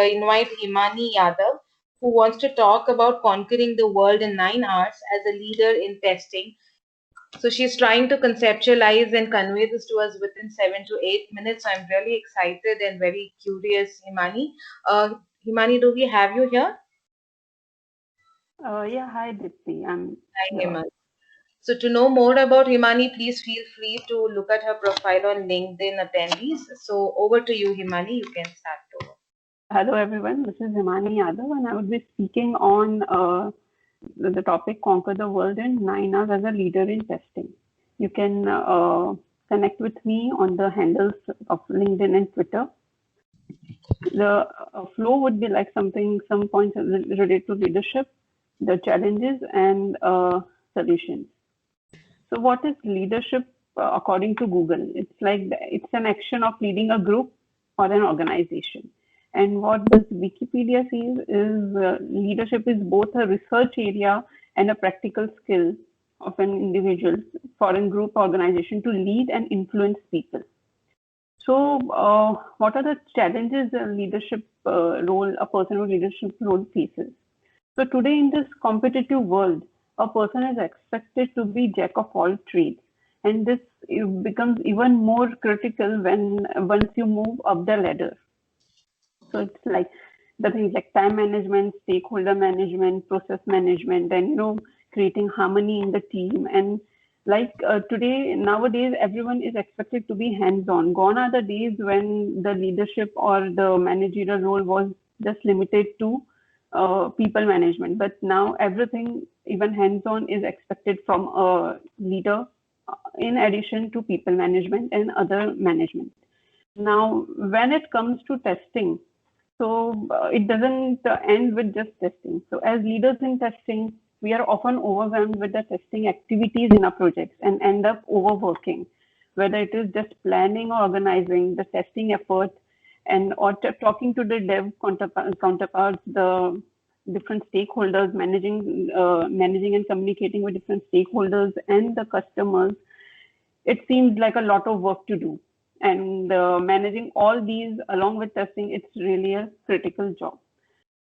invite Himani Yadav, who wants to talk about conquering the world in 9 hours as a leader in testing. So she's trying to conceptualize and convey this to us within 7 to 8 minutes. So I'm really excited and very curious, Himani. Himani, do we have you here? Yeah, hi Dipti. I'm Hi, here. Himani. So to know more about Himani, please feel free to look at her profile on LinkedIn attendees. So over to you, Himani. You can start over. Hello everyone. This is Himani Yadav, and I would be speaking on the topic "Conquer the World in 9 Hours as a Leader in Testing." You can connect with me on the handles of LinkedIn and Twitter. The flow would be like some points related to leadership, the challenges, and solutions. So, what is leadership according to Google? It's an action of leading a group or an organization. And what does Wikipedia says is leadership is both a research area and a practical skill of an individual for a group organization to lead and influence people. So, what are the challenges a leadership role, a person with leadership role faces? So today in this competitive world, a person is expected to be jack of all trades, and this becomes even more critical when once you move up the ladder. So it's like the things like time management, stakeholder management, process management, and creating harmony in the team. And today, nowadays, everyone is expected to be hands-on. Gone are the days when the leadership or the managerial role was just limited to people management. But now everything, even hands-on, is expected from a leader in addition to people management and other management. Now, when it comes to testing, so it doesn't end with just testing. So as leaders in testing, we are often overwhelmed with the testing activities in our projects and end up overworking, whether it is just planning or organizing the testing effort and or talking to the dev counterparts, the different stakeholders, managing and communicating with different stakeholders and the customers. It seems like a lot of work to do. And managing all these along with testing, it's really a critical job.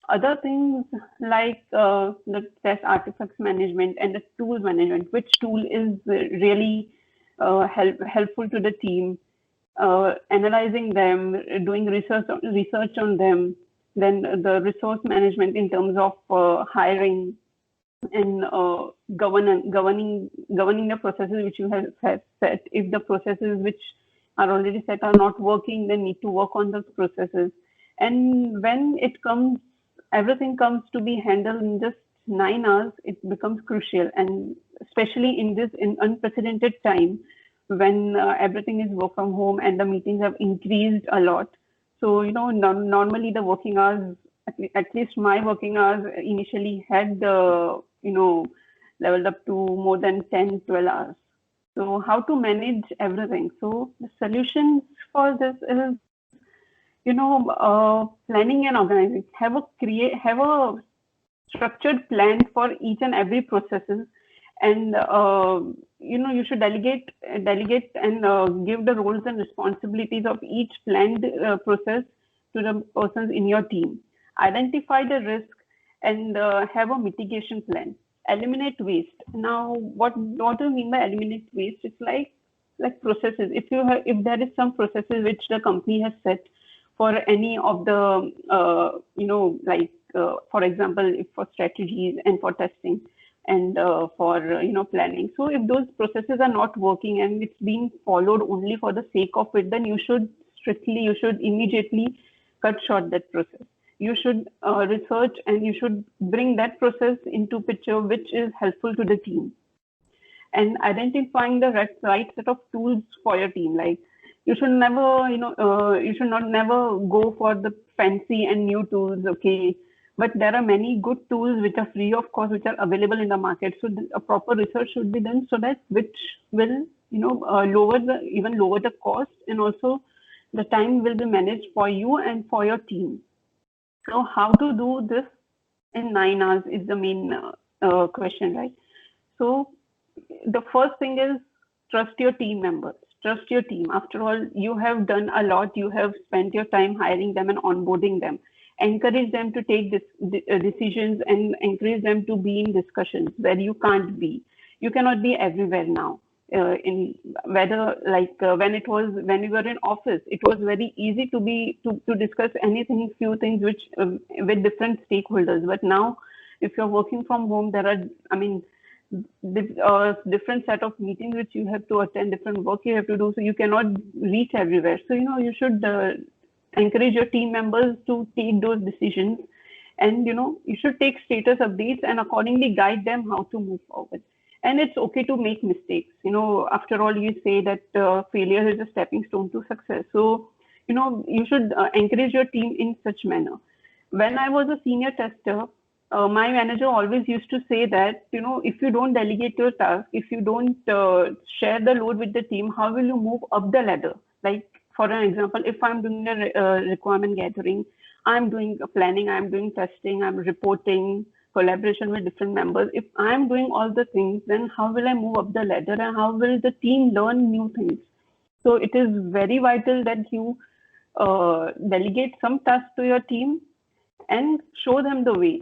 Other things like the test artifacts management and the tools management, which tool is really helpful to the team, analyzing them, doing research on them, then the resource management in terms of hiring, and governing the processes which you have set. If the processes which are already set are not working, then need to work on those processes. And when everything comes to be handled in just 9 hours, it becomes crucial. And especially in this unprecedented time, when everything is work from home and the meetings have increased a lot. So, normally the working hours, at least my working hours initially had leveled up to more than 10, 12 hours. So how to manage everything? So the solutions for this is, planning and organizing. Have a structured plan for each and every processes, and you should delegate and give the roles and responsibilities of each planned process to the persons in your team. Identify the risk and have a mitigation plan. Eliminate waste. Now, what do you mean by eliminate waste? It's like processes. If there is some processes which the company has set for any of the for example, if for strategies and for testing and for planning. So if those processes are not working and it's being followed only for the sake of it, then you should immediately cut short that process. You should research and you should bring that process into picture which is helpful to the team, and identifying the right set of tools for your team. Like, you should not never go for the fancy and new tools, okay? But there are many good tools which are free of cost, which are available in the market. So a proper research should be done so that which will, lower the cost, and also the time will be managed for you and for your team. So how to do this in 9 hours is the main question, right? So the first thing is trust your team members. Trust your team. After all, you have done a lot. You have spent your time hiring them and onboarding them. encourage them to take decisions and encourage them to be in discussions where you can't be. You cannot be everywhere now. In whether like when we were in office, it was very easy to discuss anything, few things which with different stakeholders. But now, if you're working from home, there are, I mean, different set of meetings which you have to attend, different work you have to do, so you cannot reach everywhere. So you should encourage your team members to take those decisions, and you should take status updates and accordingly guide them how to move forward. And it's okay to make mistakes. After all, you say that failure is a stepping stone to success. So you should encourage your team in such manner. When I was a senior tester, my manager always used to say that, if you don't delegate your task, if you don't share the load with the team, how will you move up the ladder? Like, for an example, if I'm doing a requirement gathering, I'm doing planning, I'm doing testing, I'm reporting, collaboration with different members. If I'm doing all the things, then how will I move up the ladder and how will the team learn new things? So it is very vital that you delegate some tasks to your team and show them the way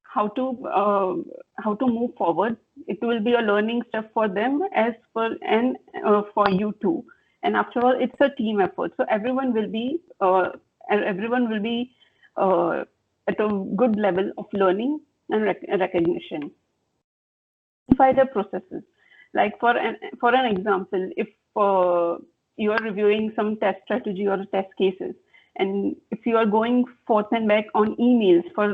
how to move forward. It will be a learning step for them as for and for you too. And after all, it's a team effort, so everyone will be at a good level of learning and recognition. Simplify the processes. Like for an example, if you are reviewing some test strategy or test cases, and if you are going forth and back on emails for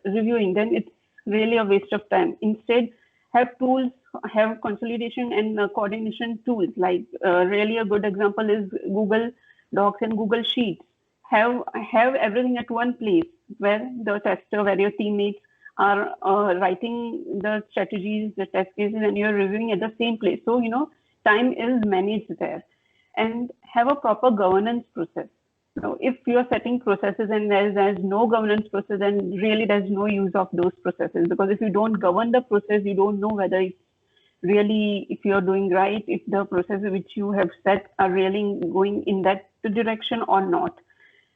reviewing, then it's really a waste of time. Instead, have tools, have consolidation and coordination tools. Like really a good example is Google Docs and Google Sheets. Have everything at one place where the tester, where your teammates are writing the strategies, the test cases, and you're reviewing at the same place. So, time is managed there. And have a proper governance process. So if you're setting processes and there's no governance process, then really there's no use of those processes, because if you don't govern the process, you don't know whether it's really, if you're doing right, if the processes which you have set are really going in that direction or not.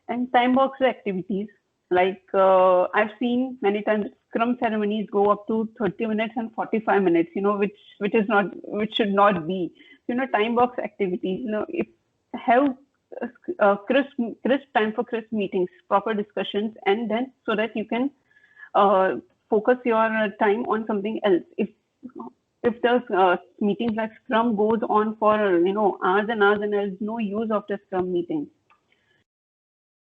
And time box activities. Like I've seen many times Scrum ceremonies go up to 30 minutes and 45 minutes, which should not be. Time box activities, if have crisp time for crisp meetings, proper discussions, and then so that you can focus your time on something else. If the meetings like Scrum goes on for hours and hours, and there's no use of the Scrum meetings.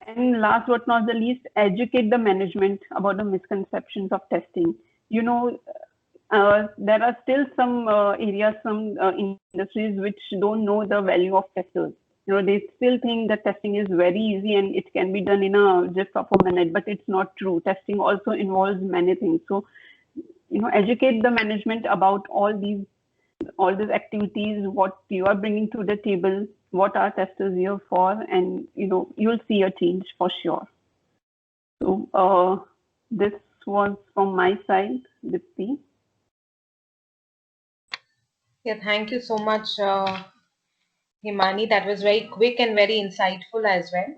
And last but not the least, educate the management about the misconceptions of testing. There are still some areas, some industries which don't know the value of testers. They still think that testing is very easy and it can be done in just of a minute, but it's not true. Testing also involves many things. So, educate the management about all these activities, what you are bringing to the table, what are testers here for, and you'll see a change for sure. So this was from my side, Dipti. Yeah, thank you so much, Himani. That was very quick and very insightful as well.